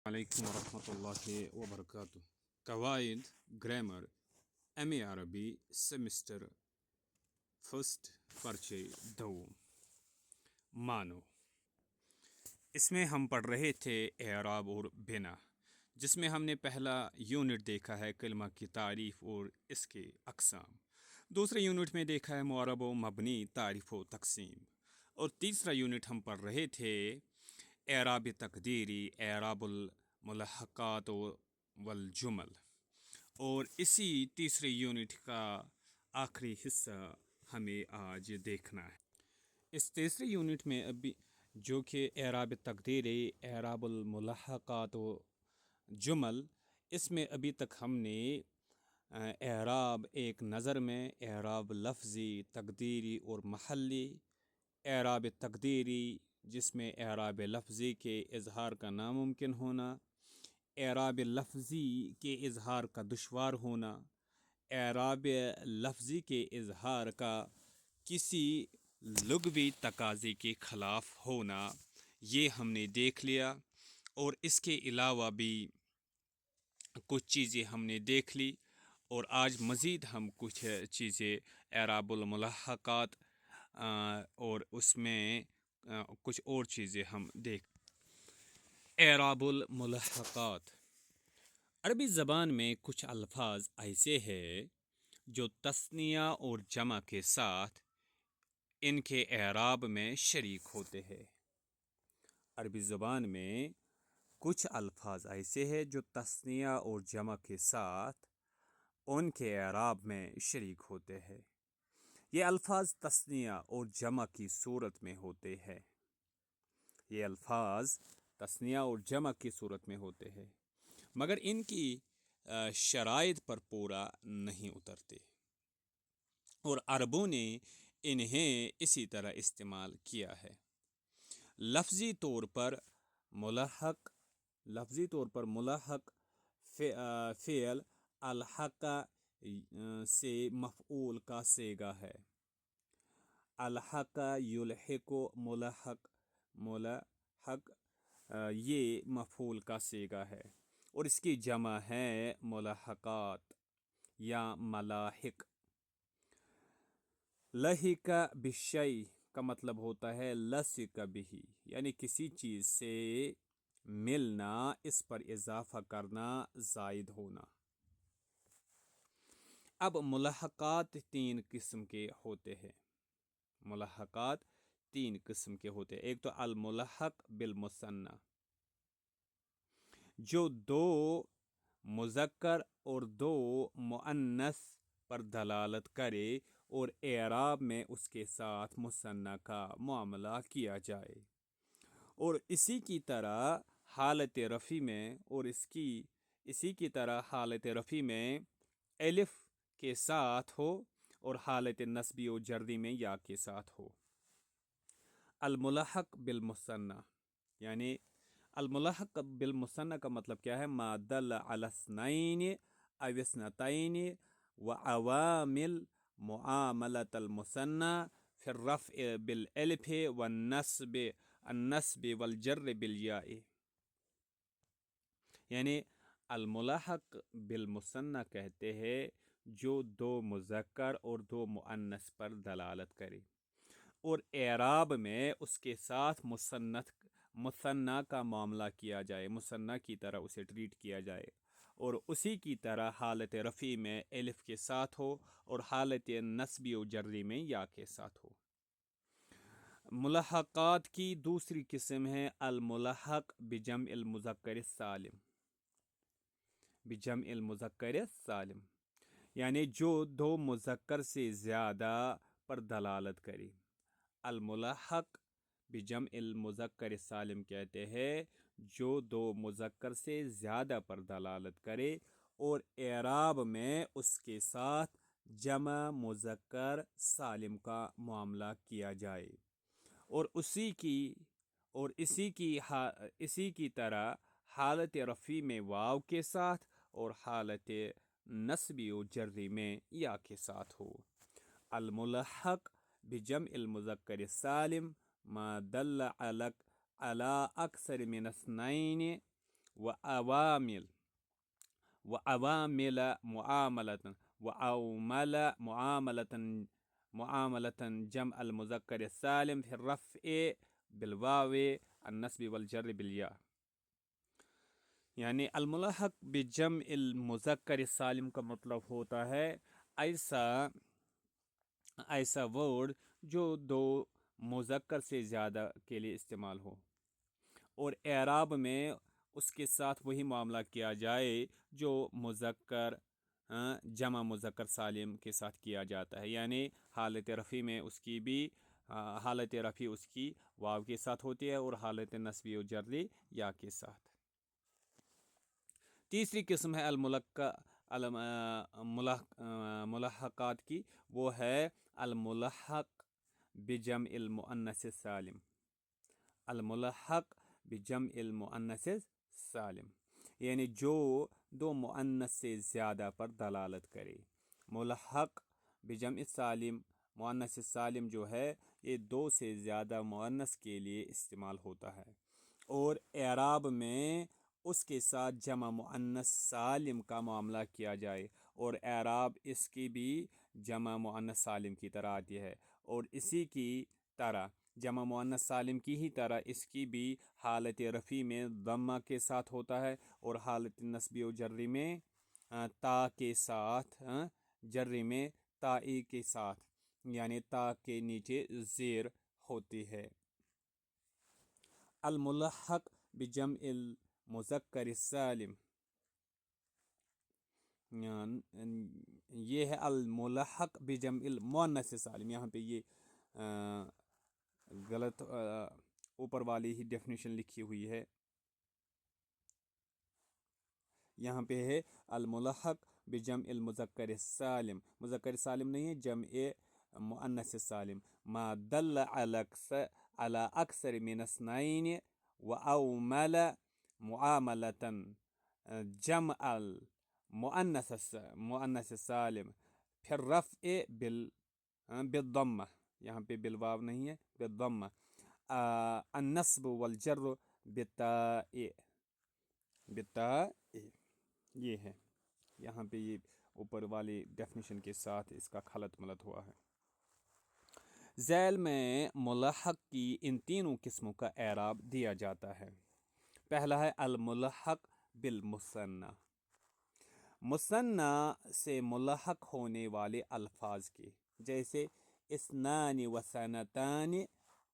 عليكم ورحمة الله وبركاته. قواعد grammar ایم اے عربی سمسٹر فرسٹ پرچے دوم مانو. اس میں ہم پڑھ رہے تھے اعراب اور بنا، جس میں ہم نے پہلا یونٹ دیکھا ہے کلمہ کی تعریف اور اس کے اقسام. دوسرے یونٹ میں دیکھا ہے معرب و مبنی تعریف و تقسیم. اور تیسرا یونٹ ہم پڑھ رہے تھے اعراب تقدیری، اعراب الملحقات والجمل. اور اسی تیسرے یونٹ کا آخری حصہ ہمیں آج دیکھنا ہے. اس تیسرے یونٹ میں ابھی جو کہ اعراب تقدیری، اعراب الملحقات و جمل، اس میں ابھی تک ہم نے اعراب ایک نظر میں اعراب لفظی، تقدیری اور محلی. اعراب تقدیری جس میں اعراب لفظی کے اظہار کا ناممکن ہونا، اعراب لفظی کے اظہار کا دشوار ہونا، اعراب لفظی کے اظہار کا کسی لغوی تقاضے کے خلاف ہونا، یہ ہم نے دیکھ لیا. اور اس کے علاوہ بھی کچھ چیزیں ہم نے دیکھ لی، اور آج مزید ہم کچھ چیزیں اعراب الملحقات اور اس میں کچھ اور چیزیں ہم دیکھ. اعراب الملحقات. عربی زبان میں کچھ الفاظ ایسے ہیں جو تثنیہ اور جمع کے ساتھ ان کے اعراب میں شریک ہوتے ہیں. عربی زبان میں کچھ الفاظ ایسے ہیں جو تثنیہ اور جمع کے ساتھ ان کے اعراب میں شریک ہوتے ہیں. یہ الفاظ تثنیہ اور جمع کی صورت میں ہوتے ہیں. یہ الفاظ تثنیہ اور جمع کی صورت میں ہوتے ہیں، مگر ان کی شرائط پر پورا نہیں اترتے، اور عربوں نے انہیں اسی طرح استعمال کیا ہے. لفظی طور پر ملحق فعل الحق سے مفعول کا صیغہ ہے. الحق یلحق، ملحق یہ مفعول کا صیغہ ہے، اور اس کی جمع ہے ملحقات یا ملاحق. لحق بالشیء کا مطلب ہوتا ہے لصق بہ، یعنی کسی چیز سے ملنا، اس پر اضافہ کرنا، زائد ہونا. اب ملحقات تین قسم کے ہوتے ہیں. ملحقات تین قسم کے ہوتے ہیں. ایک تو الملحق بالمثنى، جو دو مذکر اور دو مؤنث پر دلالت کرے اور اعراب میں اس کے ساتھ مثنیٰ کا معاملہ کیا جائے، اور اسی کی طرح حالت رفع میں الف کے ساتھ ہو اور حالت نصبی و جردی میں یا کے ساتھ ہو. الملحق بالمثنى، یعنی الملحق بالمثنى کا مطلب کیا ہے؟ ما دل علی اثنین او اثنتین وعوامل معاملة المثنى في الرفع بالالف والنصب والجر بالیاء. یعنی الملحق بالمثنى کہتے ہیں جو دو مذکر اور دو مؤنث پر دلالت کرے اور اعراب میں اس کے ساتھ مثنیٰ کا معاملہ کیا جائے، مثنیٰ کی طرح اسے ٹریٹ کیا جائے، اور اسی کی طرح حالت رفع میں الف کے ساتھ ہو اور حالت نصبی و جری میں یا کے ساتھ ہو. ملحقات کی دوسری قسم ہے الملحق بجمع المذکر السالم. بجمع المذکر السالم یعنی جو دو مذکر سے زیادہ پر دلالت کرے. الملحق بجمع المذکر السالم کہتے ہیں جو دو مذکر سے زیادہ پر دلالت کرے اور اعراب میں اس کے ساتھ جمع مذکر سالم کا معاملہ کیا جائے، اور اسی کی طرح حالت رفع میں واو کے ساتھ اور حالت نصبی و جری میں یا کے ساتھ ہو. الملحق بجمع المذکر السالم ما دل على اکثر من اثنین وعوامل وعوامل معاملة وعومل معاملة جمع المذكر السالم في الرفع بالواو النصب والجر بالياء. یعنی الملحق بجمع المذکر السالم کا مطلب ہوتا ہے ایسا ورڈ جو دو مذکر سے زیادہ کے لیے استعمال ہو، اور اعراب میں اس کے ساتھ وہی معاملہ کیا جائے جو مذکر جمع مذکر سالم کے ساتھ کیا جاتا ہے. یعنی حالت رفع میں اس کی بھی حالت رفع اس کی واو کے ساتھ ہوتی ہے اور حالت نصبی و جری یا کے ساتھ. تیسری قسم ہے ملحقات کی، وہ ہے الملحق بجمع المؤنث السالم. الملحق بجمع المؤنث السالم یعنی جو دو مؤنث سے زیادہ پر دلالت کرے. ملحق بجمع سالم مؤنث سالم جو ہے یہ دو سے زیادہ مؤنث کے لیے استعمال ہوتا ہے، اور اعراب میں اس کے ساتھ جمع مؤنث سالم کا معاملہ کیا جائے، اور اعراب اس کی بھی جمع مؤنث سالم کی طرح آتی ہے، اور اسی کی طرح جمع مؤنث سالم کی ہی طرح اس کی بھی حالت رفع میں ضمہ کے ساتھ ہوتا ہے، اور حالت نصبی و جری میں تا کے ساتھ، جری میں تائی کے ساتھ، یعنی تا کے نیچے زیر ہوتی ہے. الملحق بجمع المذکر السالم یہ ہے الملحق بجمع المؤنث السالم. یہاں پہ یہ غلط اوپر والی ہی ڈیفینیشن لکھی ہوئی ہے. یہاں پہ ہے الملحق بجمع المذکر السالم، مذکر سالم نہیں ہے، جمع مؤنث سالم. ما دل على اکثر من اثنین واومل معاملة جمع المؤنث السالم في الرفع بالضمہ، یہاں پہ بالواو نہیں ہے، بالضمہ. النصب والجر بالتاء یہ ہے. یہاں پہ یہ اوپر والی ڈیفینیشن کے ساتھ اس کا خلط ملط ہوا ہے. ذیل میں ملحق کی ان تینوں قسموں کا اعراب دیا جاتا ہے. پہلا ہے الملحق بالمثنی. مثنی سے ملحق ہونے والے الفاظ کے، جیسے اثنان و ثنتان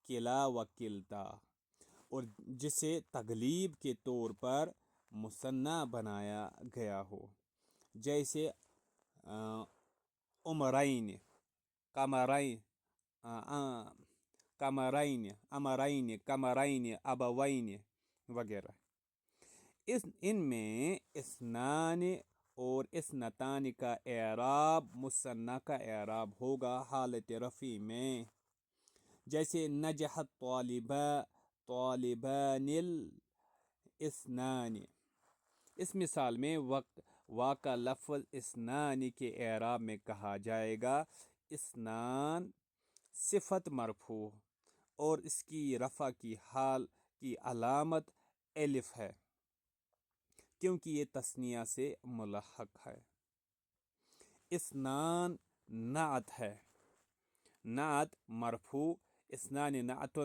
کلا و کلتا، اور جسے تغلیب کے طور پر مثنی بنایا گیا ہو، جیسے عمرین، قمرین، امرین، قمرین، ابوین وغیرہ. ان میں اثنان اور اثنتان کا اعراب مثنی کا اعراب ہوگا حالت رفع میں، جیسے نجح طالبان الاثنان. اس مثال میں وا کا لفظ اثنان کے اعراب میں کہا جائے گا اثنان صفت مرفوع، اور اس کی رفع کی حال کی علامت الف ہے کیونکہ یہ تثنیہ سے ملحق ہے. اثنان نعت ہے، نعت مرفوع. اثنان نعت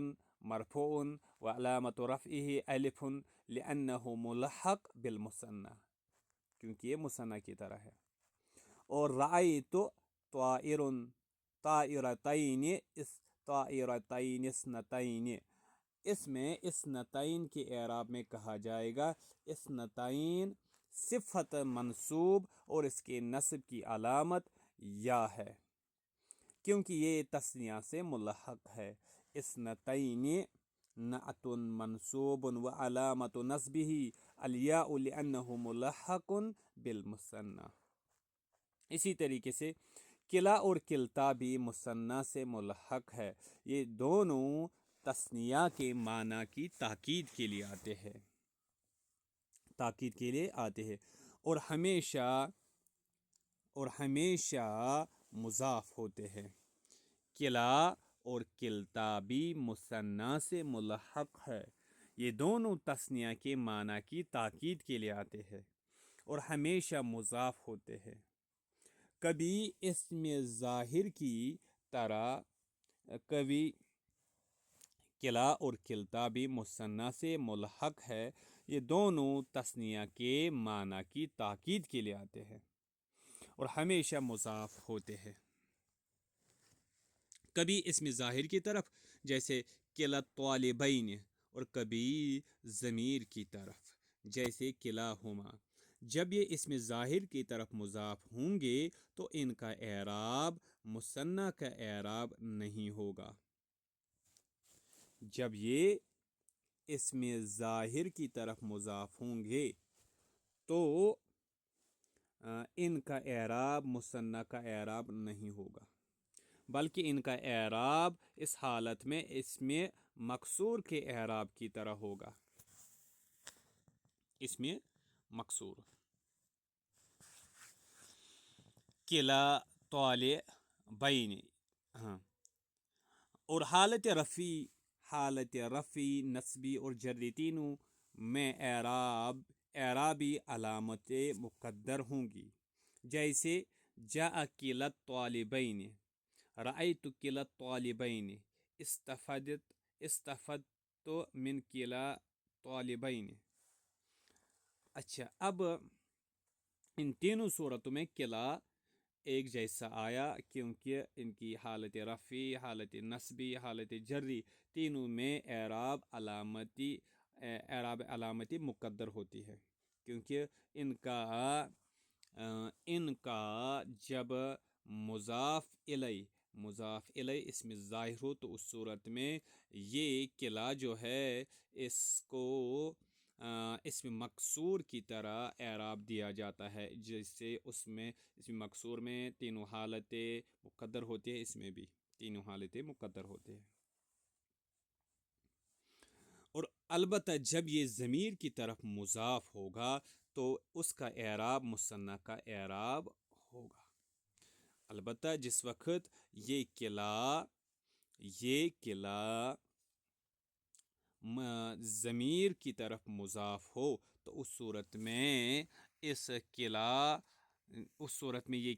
مرفوع وعلامت رفعه الف لانه ملحق بالمثنى، کیونکہ یہ مثنی کی طرح ہے. اور رأیت طائرتین اثنتین، اس میں اثنتین کے اعراب میں کہا جائے گا اثنتین صفت منصوب، اور اس کے نصب کی علامت یا ہے کیونکہ یہ تثنیہ سے ملحق ہے. اثنتین نعت منصوب وعلامت نصبه الیاء لانه ملحق بالمثنى. اسی طریقے سے کلا اور کلتا بھی مثنی سے ملحق ہے. یہ دونوں تثنیہ کے معنی کی تاکید کے لیے آتے ہیں، اور ہمیشہ مضاف ہوتے ہیں. کلا اور کلتا بھی مثنی سے ملحق ہے، یہ دونوں تثنیہ کے معنی کی تاکید کے لیے آتے ہیں اور ہمیشہ مضاف ہوتے ہیں۔ کبھی اسم ظاہر کی طرح کبھی کلا اور کلتا بھی مثنیٰ سے ملحق ہے، یہ دونوں تثنیہ کے معنی کی تاکید کے لیے آتے ہیں اور ہمیشہ مضاف ہوتے ہیں۔ کبھی اسم ظاہر کی طرف جیسے کلا طالبین، اور کبھی ضمیر کی طرف جیسے کلاہما۔ جب یہ اسم ظاہر کی طرف مضاف ہوں گے تو ان کا اعراب مثنیٰ کا اعراب نہیں ہوگا۔ جب یہ اسم ظاہر کی طرف مضاف ہوں گے تو ان کا اعراب مثنیٰ کا اعراب نہیں ہوگا، بلکہ ان کا اعراب اس حالت میں اسم مکسور کے اعراب کی طرح ہوگا۔ اسم مکسور کلا طالبین، ہاں، اور حالت رفعی نصبی اور جری تینوں میں اعرابی علامت مقدر ہوں گی، جیسے جاء کلا طالبین، رأیت کلا طالبین، استفدت من کلا طالبین۔ اچھا، اب ان تینوں صورتوں میں کلا ایک جیسا آیا کیونکہ ان کی حالت رفعی، حالت نصبی، حالت جری تینوں میں اعراب علامتی مقدر ہوتی ہے، کیونکہ ان کا جب مضاف الی اسم ظاہر ہو تو اس صورت میں یہ کلا جو ہے اس کو اسم مکسور کی طرح اعراب دیا جاتا ہے، جس سے اس میں اسم مکسور میں تینوں حالتیں مقدر ہوتی ہیں، اس میں بھی تینوں حالتیں مقدر ہوتے ہیں۔ اور البتہ جب یہ ضمیر کی طرف مضاف ہوگا تو اس کا اعراب مثنیٰ کا اعراب ہوگا۔ البتہ جس وقت یہ کلا ضمیر کی طرف مضاف ہو تو اس صورت میں یہ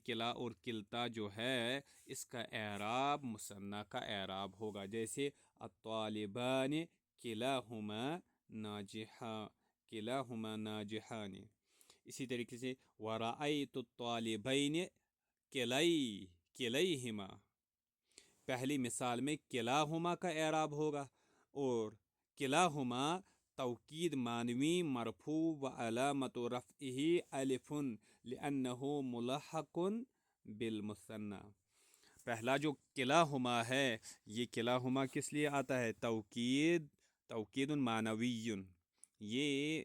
کلا اور کلتا جو ہے اس کا اعراب مثنیٰ کا اعراب ہوگا، جیسے الطالبان کلاہما ناجحان۔ اسی طریقے سے ورأیت الطالبین کلیہما، پہلی مثال میں کلاہما کا اعراب ہوگا، اور کلاہما توکید معنوی مرفوع و علامت رفعہ الف لأنہ ملحق بالمثنى۔ پہلا جو کلاہما ہے، یہ کلاہما کس لیے آتا ہے؟ توکید معنوی، یہ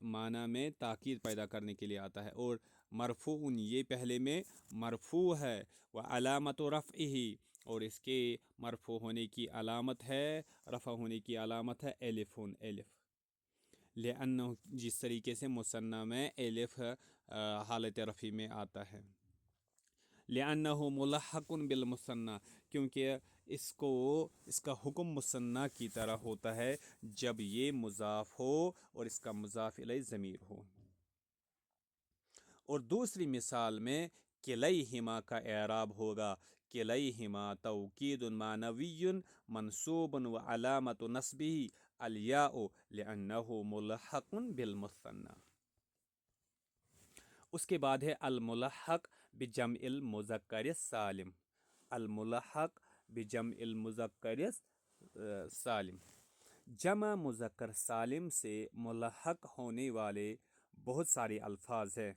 معنی میں تاکید پیدا کرنے کے لیے آتا ہے، اور مرفوع، یہ پہلے میں مرفوع ہے، وہ علامت رفعہ، اور اس کے مرفوع ہونے کی علامت ہے، رفع ہونے کی علامت ہے الف، لأنہ، جس طریقے سے مثنیٰ میں الف حالت رفع میں آتا ہے، لأنہ ملحق بالمثنى، کیونکہ اس کا حکم مثنیٰ کی طرح ہوتا ہے جب یہ مضاف ہو اور اس کا مضاف الیہ ضمیر ہو۔ اور دوسری مثال میں کلیہما کا اعراب ہوگا کلیہما توکید معنوی منصوب و علامت نصبہ الیاء لأنہ ملحق بالمثنى۔ اس کے بعد ہے الملحق بجمع المذکر السالم، الملحق بجمع المذکر سالم، جمع مذکر سالم سے ملحق ہونے والے بہت سارے الفاظ ہیں۔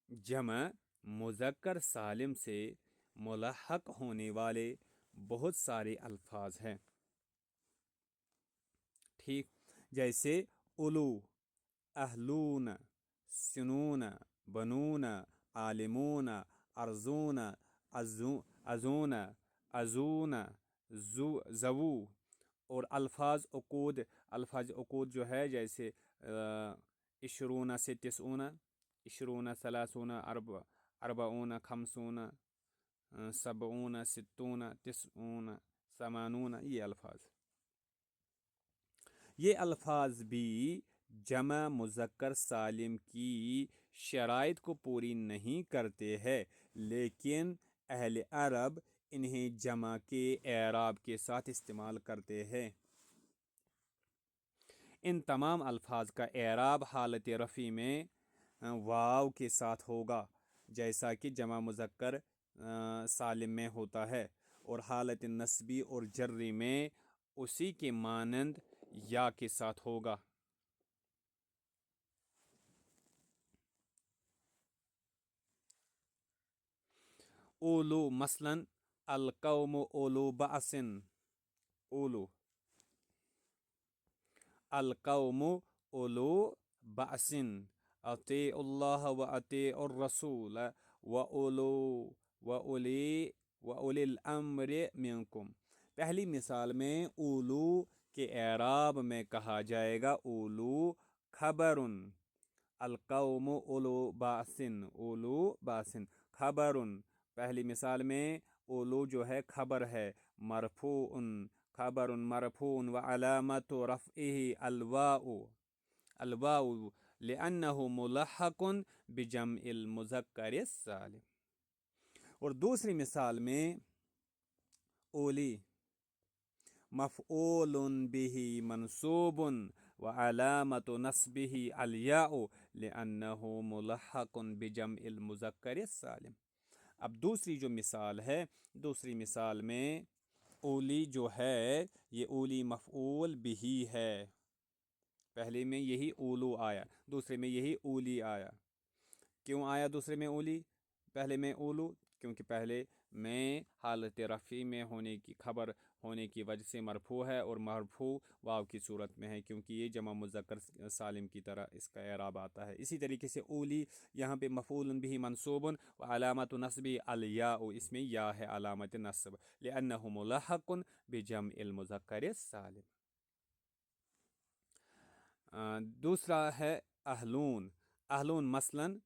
جمع مذکر سالم سے ملحق ہونے والے بہت سارے الفاظ ہیں، ٹھیک، جیسے الو، اہلون، سنون، بنون، عالمون، ارزون، ازون، ازون، زو، اور الفاظ عقود جو ہے جیسے عشرون سے تسعون، عشرون ثلاثون اربعون خمسون سبعون ستون تسعون ثمانون، یہ الفاظ۔ یہ الفاظ بھی جمع مذکر سالم کی شرائط کو پوری نہیں کرتے ہیں، لیکن اہل عرب انہیں جمع کے اعراب کے ساتھ استعمال کرتے ہیں۔ ان تمام الفاظ کا اعراب حالت رفع میں واو کے ساتھ ہوگا، جیسا کہ جمع مذکر سالم میں ہوتا ہے، اور حالت نصبی اور جری میں اسی کے مانند یا کے ساتھ ہوگا۔ اولو مثلاً القوم اولو بأس، اولو القوم اولو بأس اطیعوا اللہ و اطیعوا الرسول وأولی الامر منکم۔ پہلی مثال میں اولو کے اعراب میں کہا جائے گا اولو خبر، القوم اولو بأس، اولو بأس خبر۔ پہلی مثال میں اولو جو ہے خبر ہے، مرفوع، خبر مرفوع وعلامت رفعه الواو لأنه ملحق بجمع المذکر السالم۔ اور دوسری مثال میں اولی مفعول به منصوب وعلامت نصبه الیاء لأنه ملحق بجمع المذکر السالم۔ اب دوسری جو مثال ہے، دوسری مثال میں اولی جو ہے یہ اولی مفعول بھی ہے، پہلے میں یہی اولو آیا، دوسرے میں یہی اولی آیا۔ کیوں آیا دوسرے میں اولی، پہلے میں اولو؟ کیونکہ پہلے میں حالت رفع میں ہونے کی خبر ہونے کی وجہ سے مرفوع ہے، اور مرفوع واو کی صورت میں ہے، کیونکہ یہ جمع مذکر سالم کی طرح اس کا اعراب آتا ہے۔ اسی طریقے سے اولی یہاں پہ مفعول به منصوب و علامت نصب الیاء، اس میں یا ہے علامت نصب، لأنہ ملحق بجمع المذکر السالم۔ دوسرا ہے اہلون، اہلون مثلاً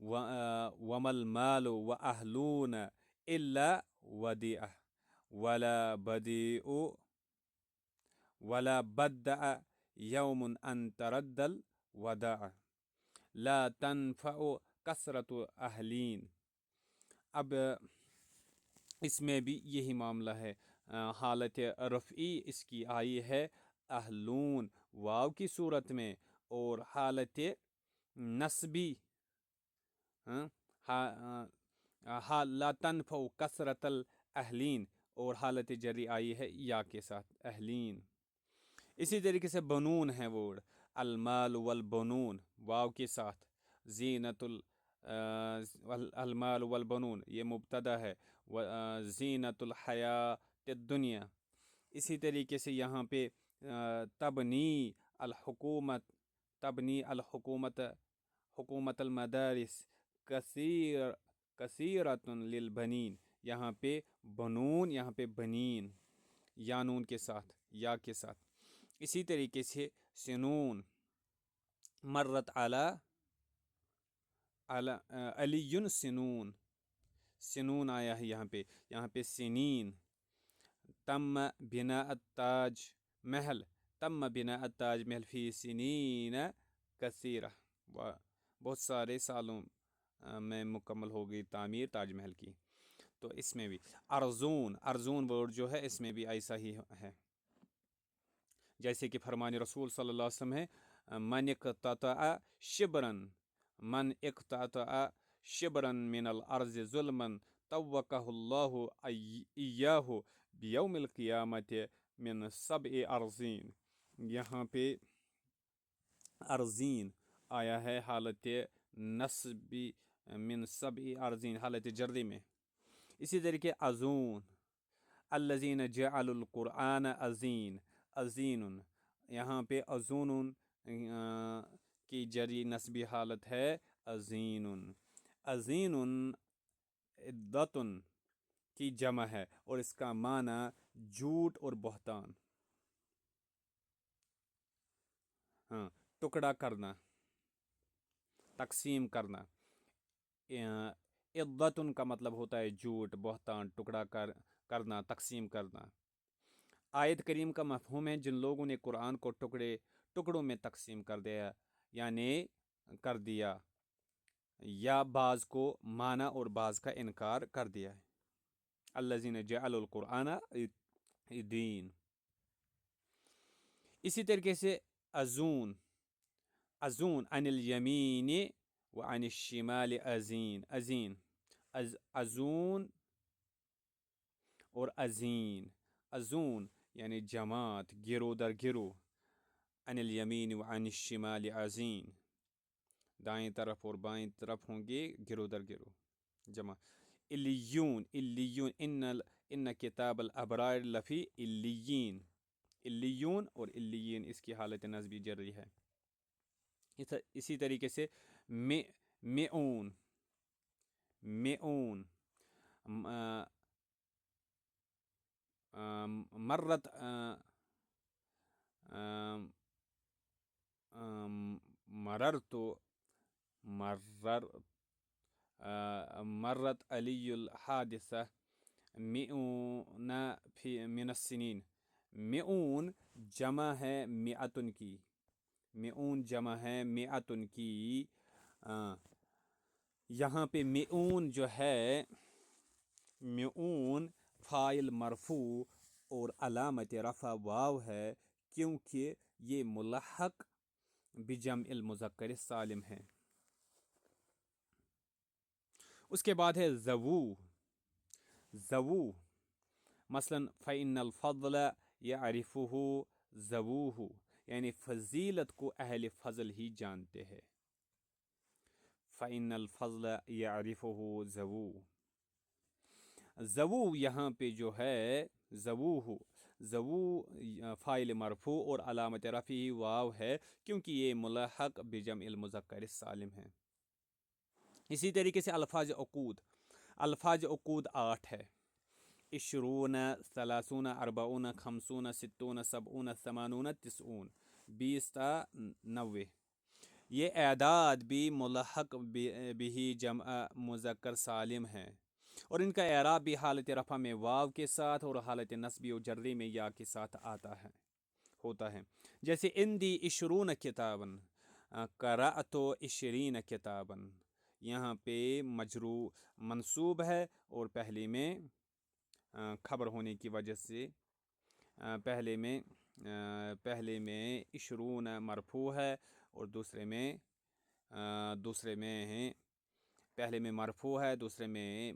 وما المال واہلون الا ودیعہ ولا بدع یوم ان ترد الوداع لا تنفع کثرت اہلین۔ اب اس میں بھی یہی معاملہ ہے، حالت رفعی اس کی آئی ہے اہلون واو کی صورت میں، اور حالت نصبی لا تنفع کثرت الاہلین، اور حالت جری آئی ہے یا کے ساتھ اہلین۔ اسی طریقے سے بنون ہے ورڈ، المال والبنون واو کے ساتھ، زینت المال والبنون یہ مبتدا ہے، زینت الحیات الدنیا۔ اسی طریقے سے یہاں پہ تبنی الحکومت حکومت المدارس کثیرۃ للبنین، یہاں پہ بنون، یہاں پہ بنین، یانون کے ساتھ، یا کے ساتھ۔ اسی طریقے سے سنون، مرت علی سنون، سنون آیا ہے یہاں پہ سنین۔ تم بناء التاج محل، تم بناء التاج محل فی سنین کثیرہ، بہت سارے سالوں میں مکمل ہو گئی تعمیر تاج محل کی۔ تو اس میں بھی ارزون، ارزون ورڈ جو ہے اس میں بھی ایسا ہی ہے، جیسے کہ فرمان رسول صلی اللہ علیہ وسلم ہے من اقتطع شبرا من الارض ظلما طوقہ اللہ ایاہ بیوم القیامت من 7 ارضین۔ یہاں پہ ارضین آیا ہے حالت نصبی، من 7 ارضین حالت جری میں۔ اسی طریقے ازون، الذین جعلوا القرآن عظین، عظین، یہاں پہ ازون کی جری نصبی حالت ہے عظین، عظین عدتن کی جمع ہے، اور اس کا معنی جھوٹ اور بہتان، ٹکڑا کرنا، تقسیم کرنا۔ عدتن کا مطلب ہوتا ہے جھوٹ، بہتان، ٹکڑا کرنا، تقسیم کرنا۔ آیت کریم کا مفہوم ہے جن لوگوں نے قرآن کو ٹکڑوں میں تقسیم کر دیا، یعنی کر دیا، یا بعض کو مانا اور بعض کا انکار کر دیا ہے۔ الذین جعلوا القرآن دین۔ اسی طریقے سے ازون عن الیمین وعن الشمال ازین ازون اور ازون یعنی جماعت، گروہ در گروہ، عن الیمین وعن الشمال ازین، دائیں طرف اور بائیں طرف ہوں گے گروہ در گروہ جمع۔ الیون ان کتاب الابرار لفی الیین، الیون اور الیین اس کی حالت نصبی جری ہے۔ اسی طریقے سے میعون مرت مرت علی الحادثہ میعون من السنین۔ میعون جمع ہے میعتن کی، میعون جمع ہے میعتن کی۔ یہاں پہ میعون جو ہے، میعون فاعل مرفوع اور علامت رفع واو ہے، کیونکہ یہ ملحق بجمع المذکر السالم ہے۔ اس کے بعد ہے زوو مثلا فإن الفضل يعرفه ذووه، یعنی فضیلت کو اہل فضل ہی جانتے ہیں۔ فإن الفضل يعرفه ذووه، زوو یہاں پہ جو ہے زوو فاعل مرفوع اور علامت رفعہ واو ہے، کیونکہ یہ ملحق بجمع المذکر السالم ہے۔ اسی طریقے سے الفاظ عقود 8 ہے، 20 30 40 50 60 70 80 90، 20 تا 90۔ یہ اعداد بھی ملحق بھی جمع مذکر سالم ہیں، اور ان کا اعراب بھی حالت رفع میں واو کے ساتھ اور حالت نصبی و جری میں یا کے ساتھ ہوتا ہے۔ جیسے عندی 20 کتاباً، قرأت 20 کتاباً، یہاں پہ مجرور منصوب ہے اور پہلے میں خبر ہونے کی وجہ سے پہلے میں 20 مرفوع ہے اور دوسرے میں پہلے میں مرفوع ہے، دوسرے میں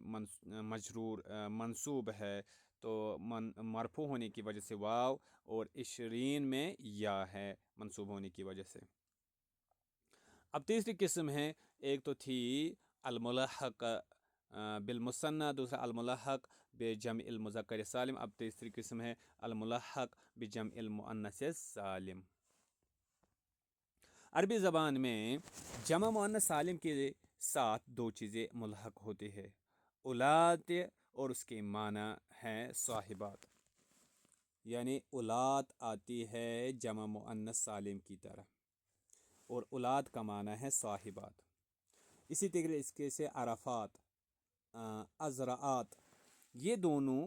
مجرور منصوب ہے، تو مرفوع ہونے کی وجہ سے واو اور 20 میں یا ہے منصوب ہونے کی وجہ سے۔ اب تیسری قسم ہے، ایک تو تھی الملحق بالمثنى، دوسرا الملحق بجمع المذکر السالم، اب تیسری قسم ہے الملحق بجمع المؤنث السالم۔ عربی زبان میں جمع مؤنث سالم کے ساتھ 2 چیزیں ملحق ہوتی ہے، اولاد اور اس کے معنی ہیں صاحبات، یعنی اولاد آتی ہے جمع مؤنث سالم کی طرح اور اولاد کا معنی ہے صاحبات۔ اسی طریقے سے عرفات، ازرعات، یہ دونوں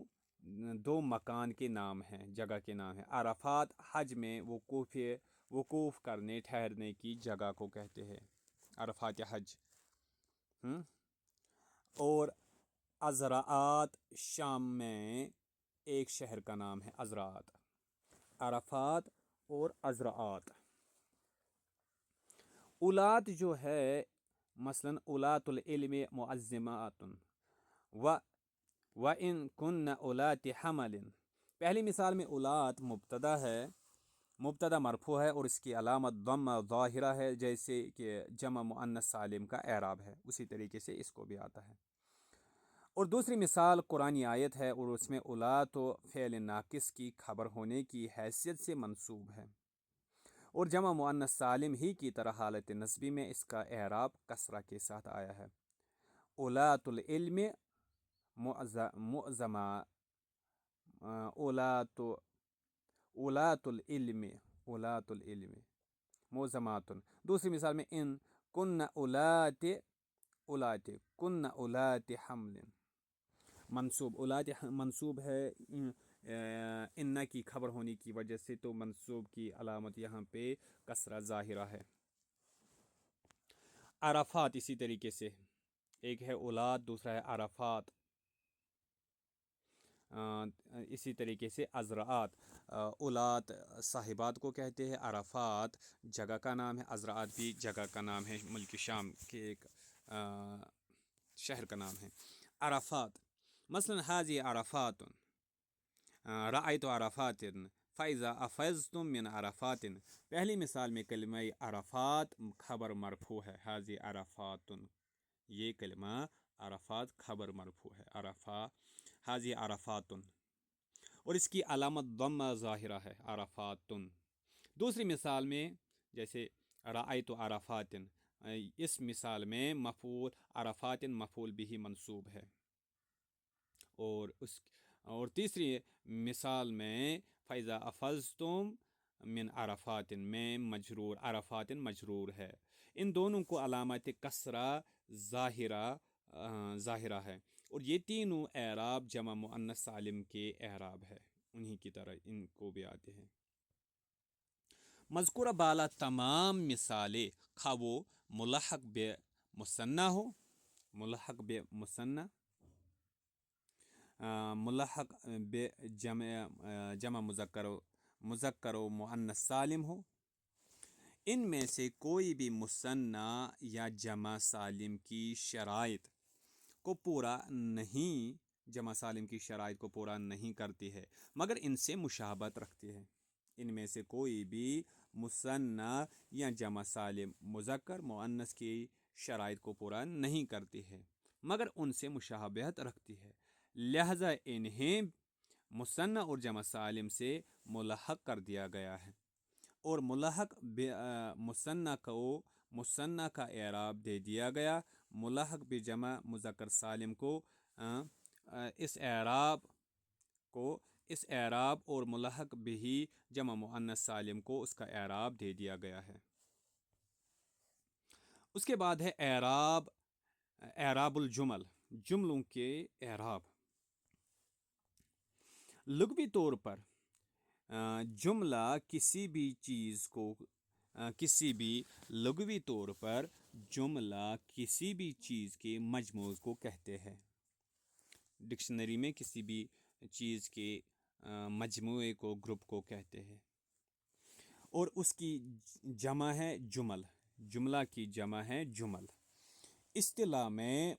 2 مکان کے نام ہیں، جگہ کے نام ہیں۔ عرفات حج میں وقوف کرنے، ٹھہرنے کی جگہ کو کہتے ہیں، عرفات حج۔ اور ازرعات شام میں ایک شہر کا نام ہے ازرعات۔ عرفات اور ازرعات۔ اولاد جو ہے مثلا اولات العلم معظمات وَإِن كُنَّ اولات حمل، پہلی مثال میں اولاد مبتدا ہے، مبتدا مرفوع ہے اور اس کی علامت ضمہ ظاہرہ ہے، جیسے کہ جمع مؤنث سالم کا اعراب ہے، اسی طریقے سے اس کو بھی آتا ہے۔ اور دوسری مثال قرآنی آیت ہے اور اس میں اولاد و فعل ناقص کی خبر ہونے کی حیثیت سے منصوب ہے، اور جمع مؤنث سالم ہی کی طرح حالت نصبی میں اس کا اعراب کسرہ کے ساتھ آیا ہے۔ اولات العلم معظمہ، اولات العلم معظمات۔ دوسری مثال میں ان کن اولات کن اولات حمل، منصوب اولات منصوب ہے انا کی خبر ہونے کی وجہ سے تو منصوب کی علامت یہاں پہ کسرہ ظاہرہ ہے. عرفات اسی طریقے سے، ایک ہے اولاد، دوسرا ہے عرفات. اسی طریقے سے ازراعات، اولاد صاحبات کو کہتے ہیں، عرفات جگہ کا نام ہے، ازراعات بھی جگہ کا نام ہے، ملک شام کے ایک شہر کا نام ہے. عرفات مثلا حاضی عرفات، رأیت عرفات فیضا افضتم من عرفات. پہلی مثال میں کلمہ عرفات خبر مرفوع ہے، حاضی عرفات، یہ کلمہ عرفات خبر مرفوع ہے، عرفا حاضی عرفات، اور اس کی علامت ضمہ ظاہرہ ہے، عرفات. دوسری مثال میں جیسے رأیت عرفات، اس مثال میں مفعول عرفات مفعول بھی منصوب ہے. اور تیسری مثال میں فیضا افضتم من عرفات میں مجرور، عرفات مجرور ہے. ان دونوں کو علامت کسرہ ظاہرہ ہے، اور یہ تینوں اعراب جمع مؤنث سالم کے اعراب ہے، انہی کی طرح ان کو بھی آتے ہیں. مذکورہ بالا تمام مثالیں خواہ وہ ملحق بے مثنیٰ ہو، ملحق بے مثنیٰ، ملحق بے جمع مذکر و مؤنث سالم ہو، ان میں سے کوئی بھی مثنیٰ یا جمع سالم کی شرائط کو پورا نہیں، جمع سالم کی شرائط کو پورا نہیں کرتی ہے مگر ان سے مشابہت رکھتی ہے. ان میں سے کوئی بھی مثنیٰ یا جمع سالم مذکر مؤنث کی شرائط کو پورا نہیں کرتی ہے مگر ان سے مشابہت رکھتی ہے، لہذا انہیں مثنیٰ اور جمع سالم سے ملحق کر دیا گیا ہے. اور ملحق مثنیٰ کا اعراب دے دیا گیا، ملحق بجمع مذکر سالم کو اس اعراب اور ملحق بھی جمع مؤنث سالم کو اس کا اعراب دے دیا گیا ہے. اس کے بعد ہے اعراب الجمل، جملوں کے اعراب. لغوی طور پر جملہ لغوی طور پر جملہ کسی بھی چیز کے مجموعے کو کہتے ہیں. ڈکشنری میں کسی بھی چیز کے مجموعے کو، گروپ کو کہتے ہیں، اور اس کی جمع ہے جمل، جملہ کی جمع ہے جمل. اصطلاح میں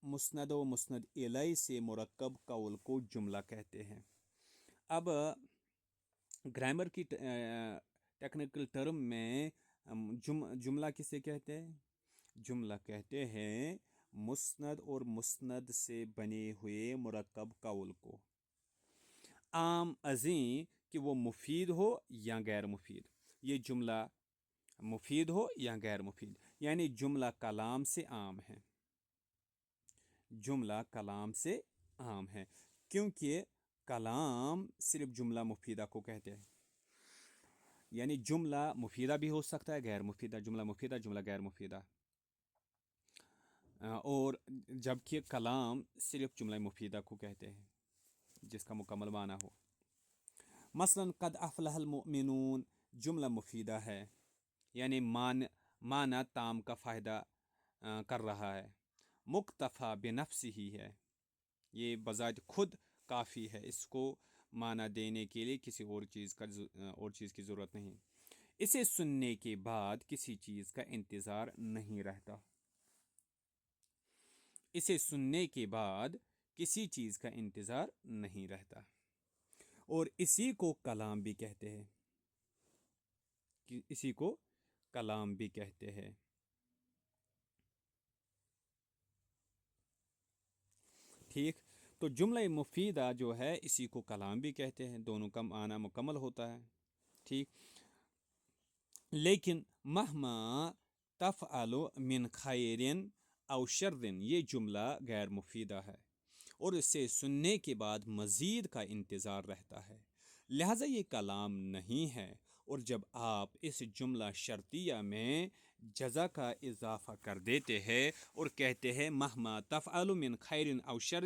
مسند و مسند الیہ سے مرکب قول کو جملہ کہتے ہیں. اب گرامر کی ٹیکنیکل ٹرم میں جملہ کسے کہتے ہیں؟ جملہ کہتے ہیں مسند اور مسند سے بنے ہوئے مرکب قول کو، عام ازیں کہ وہ مفید ہو یا غیر مفید. یہ جملہ مفید ہو یا غیر مفید، یعنی جملہ کلام سے عام ہے، جملہ کلام سے عام ہے، کیونکہ کلام صرف جملہ مفیدہ کو کہتے ہیں. یعنی جملہ مفیدہ بھی ہو سکتا ہے، غیر مفیدہ، جملہ مفیدہ، جملہ غیر مفیدہ، اور جبکہ کلام صرف جملہ مفیدہ کو کہتے ہیں جس کا مکمل معنی ہو. مثلا قد افلح المؤمنون جملہ مفیدہ ہے، یعنی معنی تام کا فائدہ کر رہا ہے. مکتفا بنفسہ ہی ہے، یہ بذات خود کافی ہے، اس کو معنی دینے کے لیے کسی اور چیز کی ضرورت نہیں. اسے سننے کے بعد کسی چیز کا انتظار نہیں رہتا، اسے سننے کے بعد کسی چیز کا انتظار نہیں رہتا. اور اسی کو کلام بھی کہتے ہیں، اسی کو کلام بھی کہتے ہیں. ٹھیک، تو جملہ مفیدہ جو ہے اسی کو کلام بھی کہتے ہیں، دونوں کا معنی مکمل ہوتا ہے. ٹھیک، لیکن مہما تفعل من خیر او شر یہ جملہ غیر مفیدہ ہے اور اسے سننے کے بعد مزید کا انتظار رہتا ہے، لہذا یہ کلام نہیں ہے. اور جب آپ اس جملہ شرطیہ میں جزا کا اضافہ کر دیتے ہیں اور کہتے ہیں مہما تفعل من خیر او شر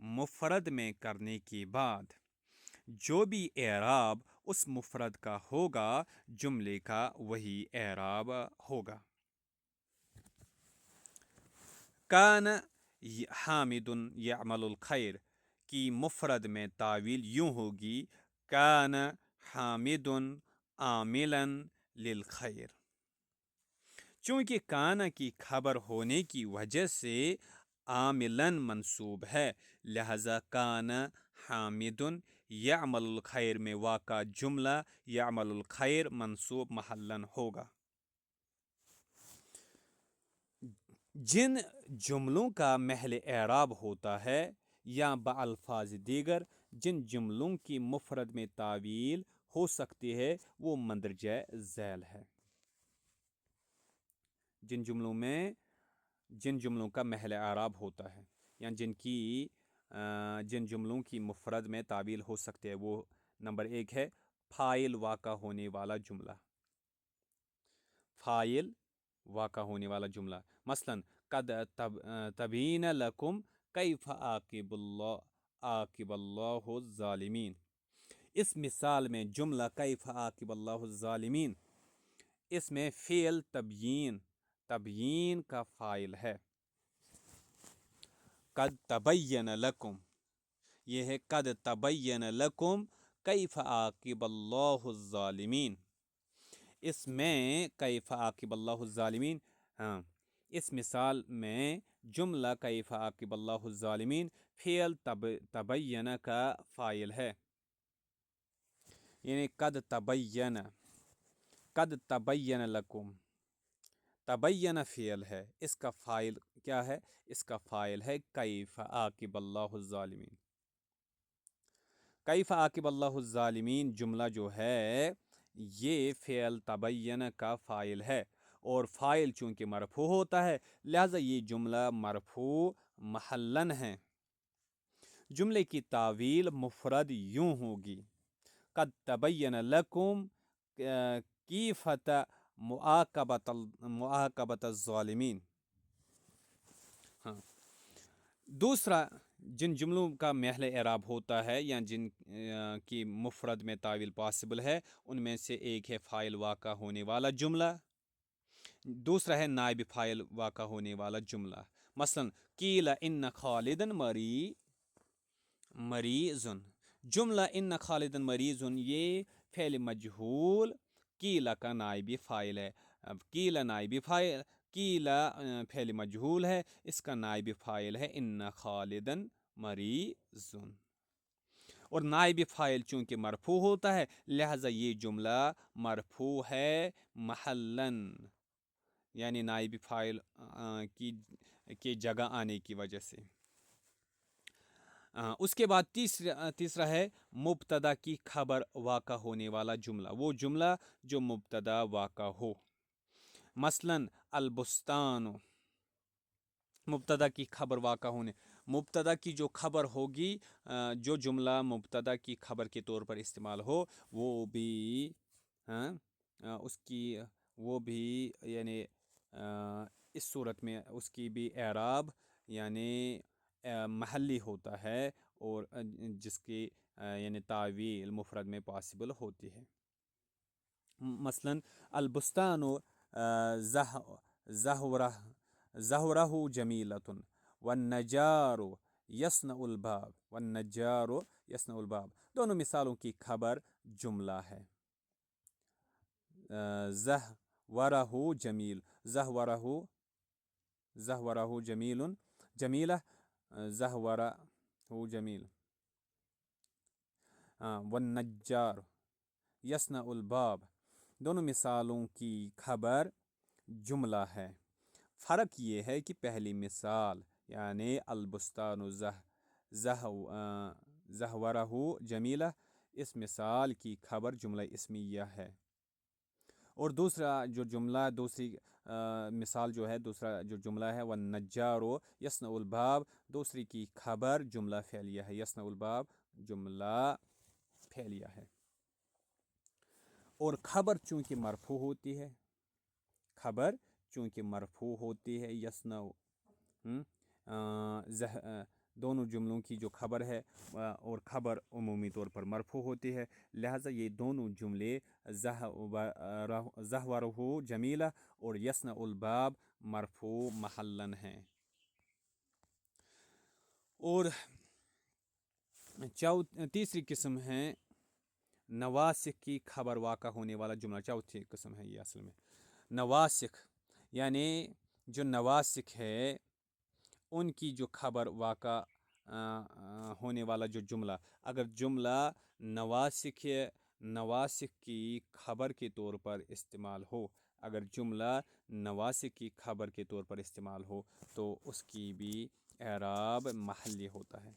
مفرد میں کرنے کے بعد جو بھی اعراب اس مفرد کا ہوگا جملے کا وہی اعراب ہوگا۔ کان حامد یعمل الخیر کی مفرد میں تعویل یوں ہوگی کان حامد عاملا للخیر۔ چونکہ کان کی خبر ہونے کی وجہ سے عاملاً منصوب ہے، لہذا کان حامد یعمل الخیر میں واقع جملہ یعمل الخیر منصوب محلاً ہوگا۔ جن جملوں کا محل اعراب ہوتا ہے یا بالفاظ دیگر جن جملوں کی مفرد میں تعویل ہو سکتی ہے وہ مندرجہ ذیل ہے۔ جن جملوں کا محل اعراب ہوتا ہے یا جن جملوں کی مفرد میں تعویل ہو سکتے ہے وہ نمبر 1 ہے فاعل واقع ہونے والا جملہ۔ فاعل واقع ہونے والا جملہ مثلا قد تبین لکم کیف عاقب اللہ الظالمین۔ اس مثال میں جملہ کیف عاقب اللہ الظالمین اس میں فعل تبیین کا فاعل ہے۔ قد تبین لکم یہ ہے قد تبین لکم کیف عاقب اللہ الظالمین۔ اس میں کیف عاقب اللہ الظالمین اس مثال میں جملہ کیف عاقب اللہ الظالمین فعل تبین کا فاعل ہے، یعنی قد تبین لکم تبین فعل ہے، اس کا فاعل کیا ہے؟ اس کا فاعل ہے کیف عاقب اللہ الظالمین۔ کیف عاقب اللہ الظالمین جملہ جو ہے یہ فعل تبین کا فاعل ہے، اور فاعل چونکہ مرفوع ہوتا ہے لہذا یہ جملہ مرفوع محلاً ہے۔ جملے کی تعویل مفرد یوں ہوگی قد تبین لکم کیف معاقبۃ الظالمین۔ دوسرا جن جملوں کا محل اعراب ہوتا ہے یا جن کی مفرد میں تعویل پاسبل ہے ان میں سے ایک ہے فاعل واقع ہونے والا جملہ، دوسرا ہے نائب فاعل واقع ہونے والا جملہ۔ مثلا قیل ان خالدا مریض، جملہ ان خالدا مریض یہ فعل مجہول قیل کا نائب فاعل ہے۔ اب قیل نائب فاعل، قیل فعل مجہول ہے، اس کا نائب فاعل ہے ان خالدا مریض، اور نائب فاعل چونکہ مرفوع ہوتا ہے لہذا یہ جملہ مرفوع ہے محلاً، یعنی نائب فاعل کی جگہ آنے کی وجہ سے۔ اس کے بعد تیسرا ہے مبتدا کی خبر واقع ہونے والا جملہ، وہ جملہ جو مبتدا واقع ہو۔ مثلا البستان، مبتدا کی خبر واقع ہونے، مبتدا کی جو خبر ہوگی جو جملہ مبتدا کی خبر کے طور پر استعمال ہو وہ بھی یعنی اس صورت میں اس کی بھی اعراب یعنی محلی ہوتا ہے، اور جس کی یعنی تعویل مفرد میں پاسبل ہوتی ہے۔ مثلا البستان زہرہ جمیلۃ والنجار یصنع الباب، دونوں مثالوں کی خبر جملہ ہے۔ زہورہ جمیل، زہورہ جمیلہ، زہورہ جمیل، والنجار یصنع الباب، دونوں مثالوں کی خبر جملہ ہے۔ فرق یہ ہے کہ پہلی مثال یعنی البستان زہورہ جمیلہ اس مثال کی خبر جملہ اسمیہ ہے، اور دوسری مثال جو ہے دوسرا جو جملہ ہے والنجار یصنع الباب، دوسری کی خبر جملہ فعلیہ ہے، یصنع الباب جملہ فعلیہ ہے۔ اور خبر چونکہ مرفوع ہوتی ہے یصنع دونوں جملوں کی جو خبر ہے اور خبر عمومی طور پر مرفوع ہوتی ہے، لہٰذا یہ دونوں جملے زہورہ جمیلہ اور یصنع الباب مرفوع محلاً ہیں۔ اور تیسری قسم ہے نواسخ کی خبر واقع ہونے والا جملہ، چوتھی قسم ہے یہ اصل میں نواسخ، یعنی جو نواسخ ہے ان کی جو خبر واقع ہونے والا جو جملہ، اگر جملہ نواسخ کی خبر کے طور پر استعمال ہو، اگر جملہ نواسخ کی خبر کے طور پر استعمال ہو تو اس کی بھی اعراب محلی ہوتا ہے۔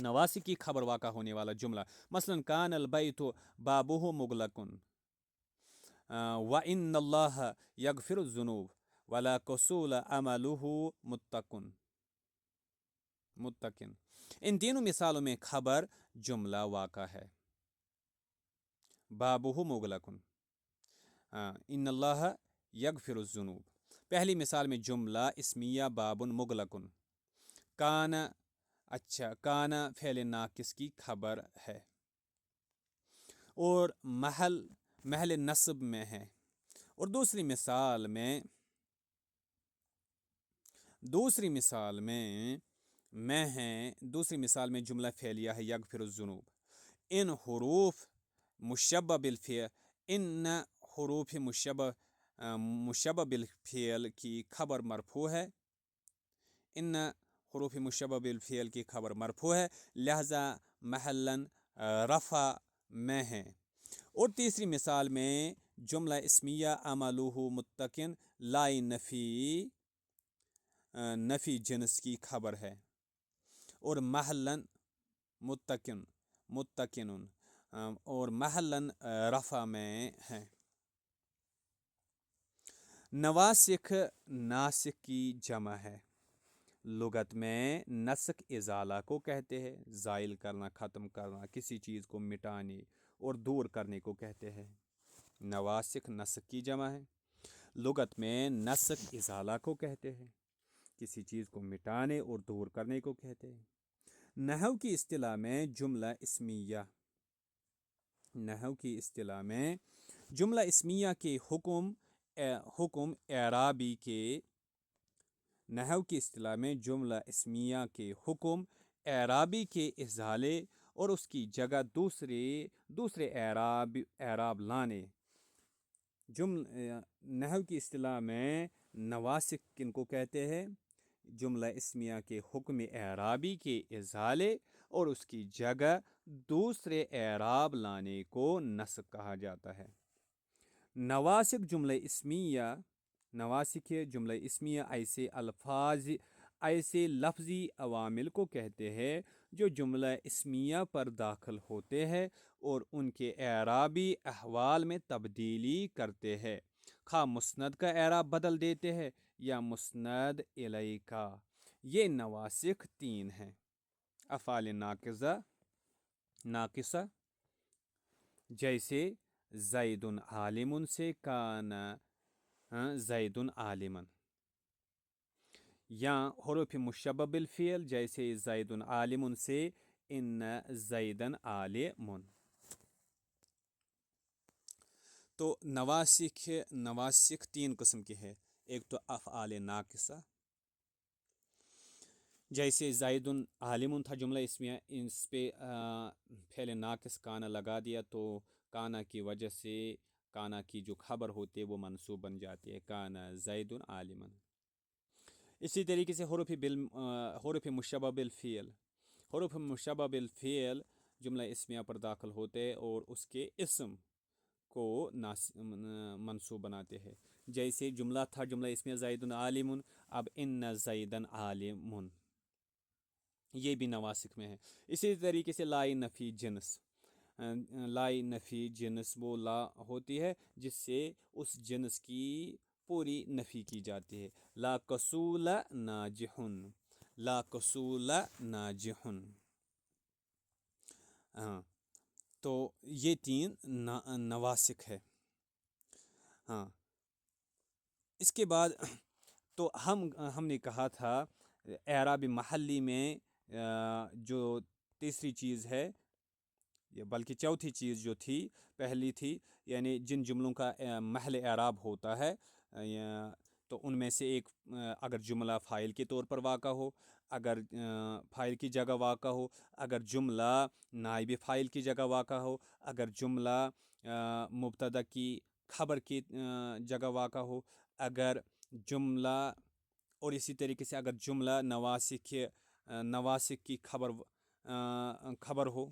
نواسخ کی خبر واقع ہونے والا جملہ مثلاً کان البیت بابہ مغلق وَإِنَّ اللَّهَ يَغْفِرُ الذُّنُوبَ وَلَا قَصُولَ عَمَلُهُ متقن۔ ان تینوں مثالوں میں خبر جملہ واقع ہے۔ بابہ مغلق، ان اللہ یغفر الذنوب، پہلی مثال میں جملہ اسمیہ باب مغلق، کان کان فعل ناقص کی خبر ہے اور محل نصب میں ہے۔ اور دوسری مثال میں جملہ فعلیہ ہے یغفر الذنوب، ان حروف مشبہ بالفعل کی خبر مرفوع ہے، ان حروف مشبہ بالفعل کی خبر مرفوع ہے، لہذا محلاً رفع میں ہے۔ اور تیسری مثال میں جملہ اسمیہ عملہ متقن لائی نفی جنس کی خبر ہے اور محلاً متقن اور محلاً رفع میں ہے۔ نواسخ ناسخ کی جمع ہے۔ لغت میں نسخ ازالہ کو کہتے ہیں، زائل کرنا، ختم کرنا، کسی چیز کو مٹانے اور دور کرنے کو کہتے ہیں۔ نواسخ نسخ کی جمع ہے۔ لغت میں نسخ ازالہ کو کہتے ہیں، کسی چیز کو مٹانے اور دور کرنے کو کہتے ہیں۔ نحو کی اصطلاح میں جملہ اسمیہ کے حکم اعرابی کے نحو کی اصطلاح میں جملہ اسمیہ کے حکم اعرابی کے ازالے اور اس کی جگہ دوسرے اعراب لانے۔ نحو کی اصطلاح میں نواسخ کن کو کہتے ہیں؟ جملہ اسمیہ کے حکم اعرابی کے ازالے اور اس کی جگہ دوسرے اعراب لانے کو نسخ کہا جاتا ہے۔ نواسخ جملہ اسمیہ ایسے لفظی عوامل کو کہتے ہیں جو جملہ اسمیہ پر داخل ہوتے ہیں اور ان کے اعرابی احوال میں تبدیلی کرتے ہیں، خواہ مسند کا اعراب بدل دیتے ہیں یا مسند الیہ کا۔ یہ نواسخ تین ہیں: افعال ناقصہ جیسے زید عالم سے کان زید عالما، یا حروف مشبہ بالفعل جیسے زید عالم سے ان زیدا عالم۔ تو نواسخ تین قسم کے ہیں۔ ایک تو افعال ناقصہ، جیسے زید عالم تھا جملہ اسمیہ، اس پہ فعل ناقص کانا لگا دیا تو کانا کی وجہ سے کانا کی جو خبر ہوتی ہے وہ منصوب بن جاتی ہے، کانا زید عالما۔ اسی طریقے سے حروف مشبہ بالفعل جملہ اسمیہ پر داخل ہوتے اور اس کے اسم کو منصوب بناتے ہیں، جیسے جملہ تھا جملہ اسمیہ زید عالم، اب ان زیدا عالم، یہ بھی نواسخ میں ہے۔ اسی طریقے سے لائی نفی جنس وہ لا ہوتی ہے جس سے اس جنس کی پوری نفی کی جاتی ہے، لا قصول ناجح۔ تو یہ تین نواسخ ہے۔ اس کے بعد تو ہم نے کہا تھا اعراب محلی میں جو تیسری چیز ہے، بلکہ چوتھی چیز جو تھی، پہلی تھی یعنی جن جملوں کا محل اعراب ہوتا ہے، تو ان میں سے ایک اگر جملہ فاعل کے طور پر واقع ہو، اگر فاعل کی جگہ واقع ہو، اگر جملہ نائب فاعل کی جگہ واقع ہو، اگر جملہ مبتدا کی خبر کی جگہ واقع ہو، اگر جملہ، اور اسی طریقے سے اگر جملہ نواسق کی خبر ہو،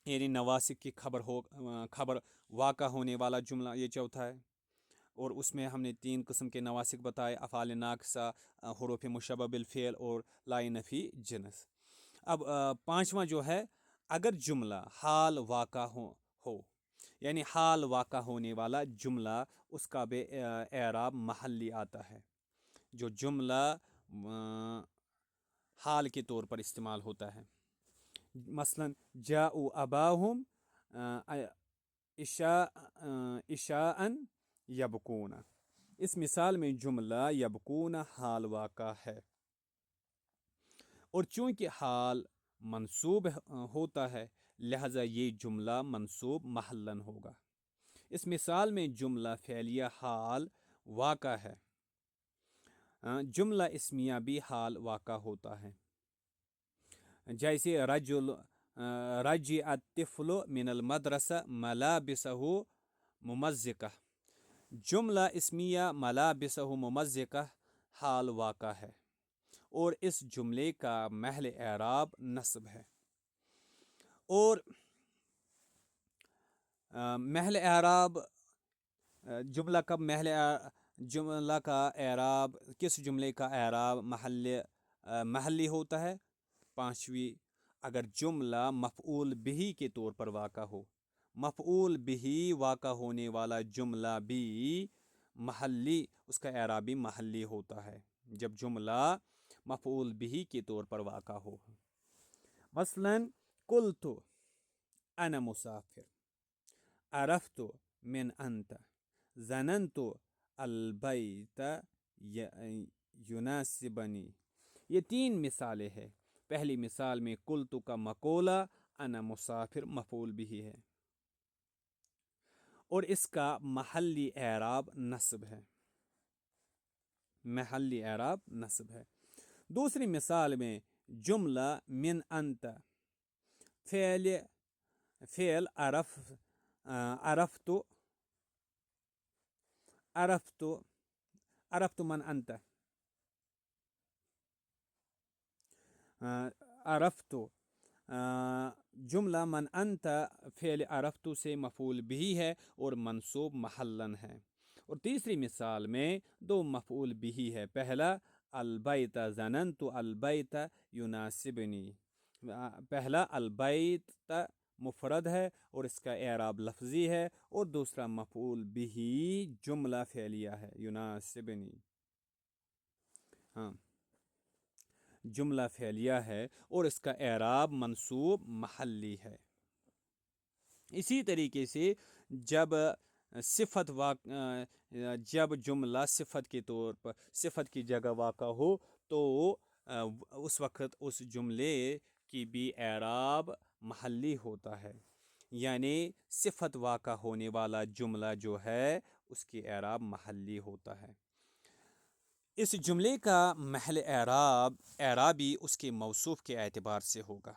یعنی نواسق کی خبر واقع ہونے والا جملہ، یہ چوتھا ہے۔ اور اس میں ہم نے 3 قسم کے نواسق بتائے: افعال ناقصہ، حروف مشبہ بالفعل اور لا نفی جنس۔ اب پانچواں جو ہے، اگر جملہ حال واقع ہو، یعنی حال واقع ہونے والا جملہ، اس کا بھی اعراب محلی آتا ہے۔ جو جملہ حال کے طور پر استعمال ہوتا ہے، مثلا جاءوا اباہم عشاء یبکون، اس مثال میں جملہ یبکون حال واقع ہے، اور چونکہ حال منصوب ہوتا ہے لہذا یہ جملہ منصوب محلاً ہوگا۔ اس مثال میں جملہ فعلیہ حال واقع ہے، جملہ اسمیہ بھی حال واقع ہوتا ہے، جیسے رجع الطفل من المدرسہ ملابسہ ممزقہ، جملہ اسمیہ ملابسہ ممزقہ حال واقع ہے، اور اس جملے کا محل اعراب نصب ہے۔ اور محل اعراب، جملہ کا اعراب، کس جملے کا اعراب محلی ہوتا ہے؟ پانچویں، اگر جملہ مفعول بہ کے طور پر واقع ہو، مفعول بہ واقع ہونے والا جملہ بھی محلی، اس کا اعراب بھی محلی ہوتا ہے جب جملہ مفعول بہ کے طور پر واقع ہو۔ مثلا قلت انا مسافر، عرفت من انت، ظننت البیت یناسبنی۔ یہ 3 مثالیں ہیں۔ پہلی مثال میں قلت کا مقولہ انا مسافر مفعول بہ ہے، اور اس کا محلی اعراب نصب ہے، محلی اعراب نصب ہے۔ دوسری مثال میں جملہ من انت فعل عرفت من انت، عرفت، جملہ من انت فعل عرفت سے مفعول بہ ہے اور منصوب محلاً ہے۔ اور تیسری مثال میں 2 مفعول بہ ہے، پہلا البیت، ظننت البیت یناسبنی، پہلا البیت مفرد ہے اور اس کا اعراب لفظی ہے، اور دوسرا مفعول بہ جملہ فعلیہ ہے، یناسبنی، جملہ فعلیہ ہے اور اس کا اعراب منصوب محلی ہے۔ اسی طریقے سے جب جملہ صفت کے طور پر صفت کی جگہ واقع ہو تو اس وقت اس جملے کی بھی اعراب محلی ہوتا ہے، یعنی صفت واقع ہونے والا جملہ جو ہے اس کی اعراب محلی ہوتا ہے۔ اس جملے کا محل اعرابی اس کے موصوف کے اعتبار سے ہوگا،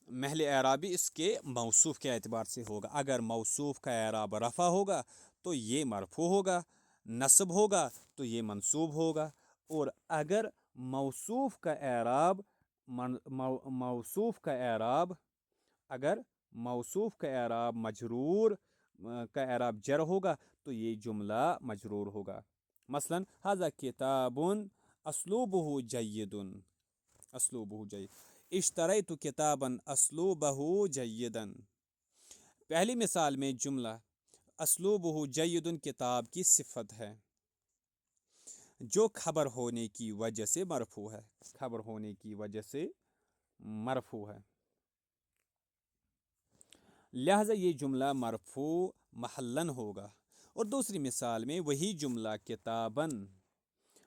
محل اعرابی اس کے موصوف کے اعتبار سے ہوگا۔ اگر موصوف کا اعراب رفع ہوگا تو یہ مرفوع ہوگا، نصب ہوگا تو یہ منصوب ہوگا، اور اگر موصوف کا اعراب مجرور کا اعراب جر ہوگا تو یہ جملہ مجرور ہوگا۔ مثلا ھذا کتاب اسلوبہ جید، اشتریت کتابا اسلوبہ جیدا۔ پہلی مثال میں جملہ اسلوبہ جید کتاب کی صفت ہے جو خبر ہونے کی وجہ سے مرفوع ہے، خبر ہونے کی وجہ سے مرفوع ہے، لہذا یہ جملہ مرفوع محلاً ہوگا۔ اور دوسری مثال میں وہی جملہ کتاباً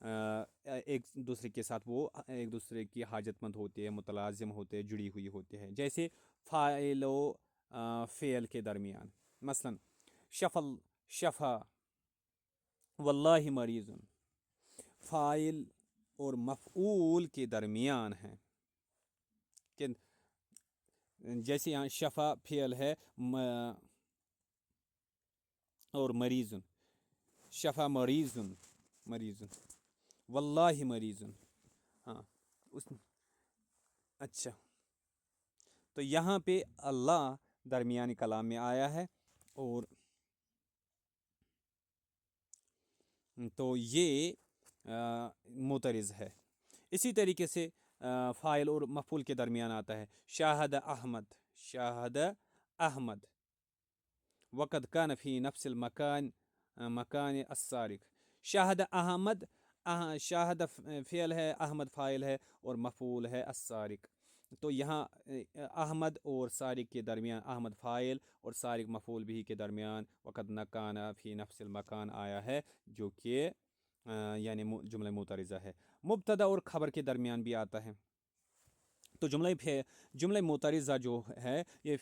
ایک دوسرے کے ساتھ وہ ایک دوسرے کی حاجت مند ہوتے ہیں، متلازم ہوتے ہیں، جڑی ہوئی ہوتے ہیں، جیسے فاعل و فعل کے درمیان، مثلا شفا واللہ مریض، فاعل اور مفعول کے درمیان ہے کہ جیسے یہاں شفا فعل ہے اور مریض، شفا مریض واللہ مریض، ہاں اچھا، تو یہاں پہ اللہ درمیانی کلام میں آیا ہے، اور تو یہ معترض ہے۔ اسی طریقے سے فاعل اور مفعول کے درمیان آتا ہے، شاہد احمد وقد کان فی نفس المکان مکان السارق، شاہد احمد، شاہد فعل ہے، احمد فاعل ہے، اور مفعول ہے السارق، تو یہاں احمد اور سارق کے درمیان، احمد فاعل اور سارق مفعول بھی کے درمیان وقد نکان فی نفس المکان آیا ہے، جو کہ یعنی جملہ معترضہ ہے۔ مبتدا اور خبر کے درمیان بھی آتا ہے، تو جملہ معترضہ جو ہے یہ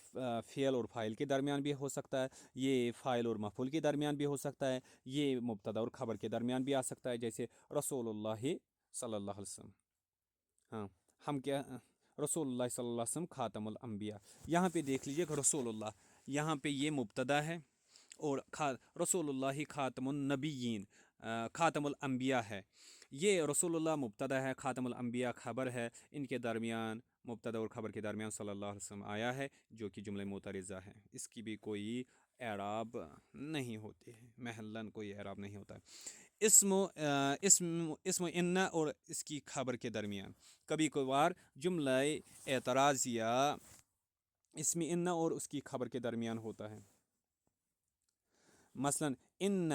فعل اور فاعل کے درمیان بھی ہو سکتا ہے، یہ فاعل اور مفعول کے درمیان بھی ہو سکتا ہے، یہ مبتدا اور خبر کے درمیان بھی آ سکتا ہے، جیسے رسول اللہ صلی اللہ علیہ وسلم، ہاں ہم کیا، رسول اللہ صلی اللہ علیہ وسلم خاتم الانبیاء، یہاں پہ دیکھ لیجیے کہ رسول اللہ، یہاں پہ یہ مبتدا ہے، اور رسول اللہ خاتم النبیین، خاتم الانبیاء ہے، یہ رسول اللہ مبتدا ہے، خاتم الانبیاء خبر ہے، ان کے درمیان، مبتدا اور خبر کے درمیان صلی اللہ علیہ وسلم آیا ہے، جو کہ جملہ معترضہ ہے، اس کی بھی کوئی اعراب نہیں ہوتی ہے، محلاً کوئی اعراب نہیں ہوتا ہے۔ اسم ان اور اس کی خبر کے درمیان کبھی کبھار جملہ اعتراضیہ اسم ان اور اس کی خبر کے درمیان ہوتا ہے، مثلا ان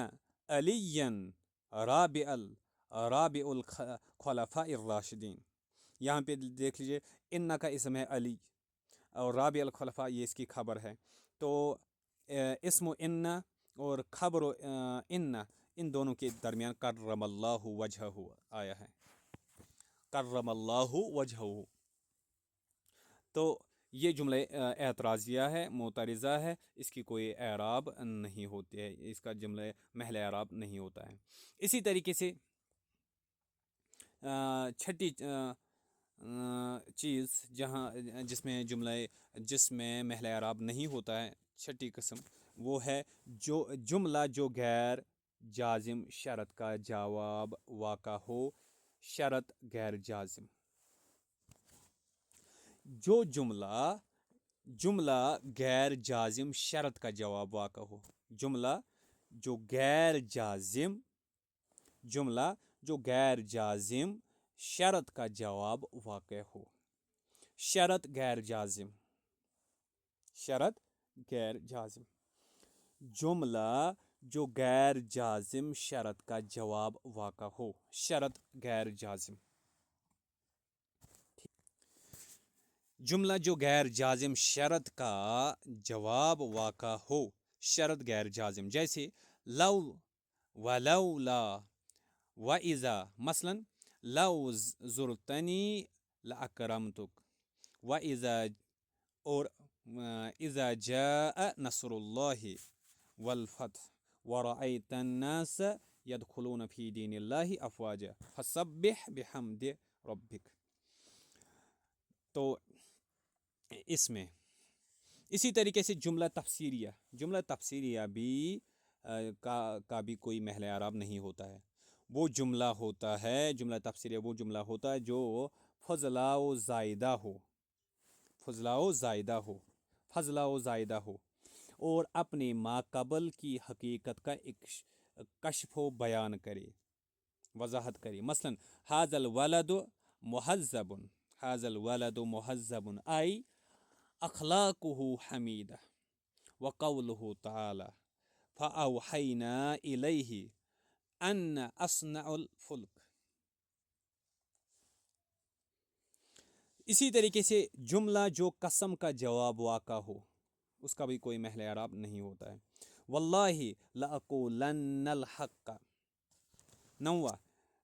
علی رابع الخلفاء الراشدین، یہاں پہ دیکھ لیجیے ان کا اسم ہے علی، اور رابع الخلفاء یہ اس کی خبر ہے، تو اسم ان اور خبر ان دونوں کے درمیان کرم اللہ وجہہ آیا ہے، کرم اللہ وجہہ، تو یہ جملہ اعتراضیہ ہے، معترضہ ہے، اس کی کوئی اعراب نہیں ہوتی ہے، اس کا جملہ محل اعراب نہیں ہوتا ہے۔ اسی طریقے سے چھٹی چیز جس میں محل اعراب نہیں ہوتا ہے، چھٹی قسم وہ ہے جملہ جو غیر جازم شرط کا جواب واقع ہو، شرط غیر جازم، جو جملہ غیر جازم شرط کا جواب واقع ہو، جملہ جو غیر جازم شرط کا جواب واقع ہو، شرط غیر جازم جملہ جو غیر جازم شرط کا جواب واقع ہو، شرط غیر جازم، جملہ جو غیر جازم شرط کا جواب واقع ہو، شرط غیر جازم، جیسے لو ولولا وَإِذَا، مثلا لو زرتنی لأکرمتک، وَإِذَا اور اذا جاء نصر اللہ والفتح ورأيت الناس يدخلون في دين الله افواجا فسبح بحمد ربک، تو اس میں اسی طریقے سے جملہ تفسیریہ بھی کا بھی کوئی محل اعراب نہیں ہوتا ہے، وہ جملہ ہوتا ہے، جملہ تفسیریہ وہ جملہ ہوتا ہے جو فضلہ و زائدہ ہو اور اپنے ماقبل کی حقیقت کا ایک کشف و بیان کرے، وضاحت کرے، مثلا ھذا الولد مہذب ای اخلاقہ حمیدہ، وقولہ تعالی فاوحینا الیہ ان اصنع الفلک، اسی طریقے سے جملہ جو قسم کا جواب واقع ہو، اس کا بھی کوئی محل اعراب نہیں ہوتا ہے، واللہ لأقولن الحق، نوہ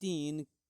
3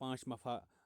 5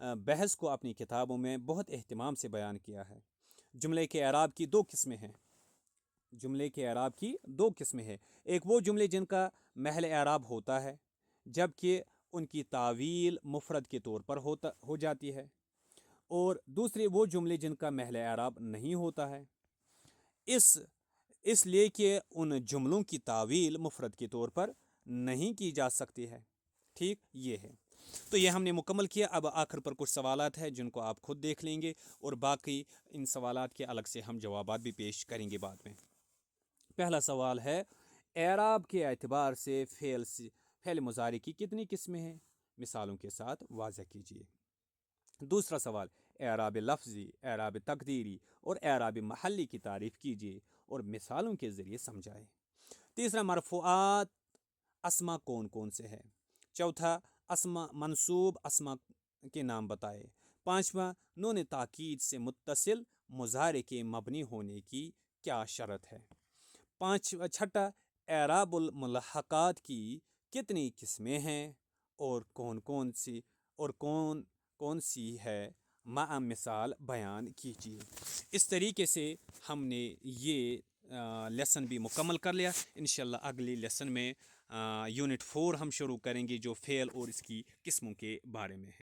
بحث کو اپنی کتابوں میں بہت اہتمام سے بیان کیا ہے۔ جملے کے اعراب کی دو قسمیں ہیں۔ جملے کے اعراب کی دو قسمیں ہیں، ایک وہ جملے جن کا محل اعراب ہوتا ہے جبکہ ان کی تعویل مفرد کے طور پر ہو جاتی ہے، اور دوسرے وہ جملے جن کا محل اعراب نہیں ہوتا ہے، اس لیے کہ ان جملوں کی تعویل مفرد کے طور پر نہیں کی جا سکتی ہے۔ ٹھیک، یہ ہے۔ تو یہ ہم نے مکمل کیا۔ اب آخر پر کچھ سوالات ہیں جن کو آپ خود دیکھ لیں گے، اور باقی ان سوالات کے الگ سے ہم جوابات بھی پیش کریں گے بعد میں۔ پہلا سوال ہے، اعراب کے اعتبار سے فعل مضارع کی کتنی قسمیں ہیں؟ مثالوں کے ساتھ واضح کیجیے۔ دوسرا سوال، اعراب لفظی، اعراب تقدیری اور اعراب محلی کی تعریف کیجیے اور مثالوں کے ذریعے سمجھائیں۔ تیسرا، مرفوعات اسما کون کون سے ہیں؟ چوتھا، اسما منصوب اسما کے نام بتائے۔ پانچواں، نون تاکید سے متصل مضارع کے مبنی ہونے کی کیا شرط ہے؟ چھٹا، اعراب الملحقات کی کتنی قسمیں ہیں اور کون سی ہے؟ مع مثال بیان کیجیے۔ اس طریقے سے ہم نے یہ لیسن بھی مکمل کر لیا۔ انشاءاللہ اگلی لیسن میں یونٹ 4 ہم شروع کریں گے جو فعل اور اس کی قسموں کے بارے میں ہے۔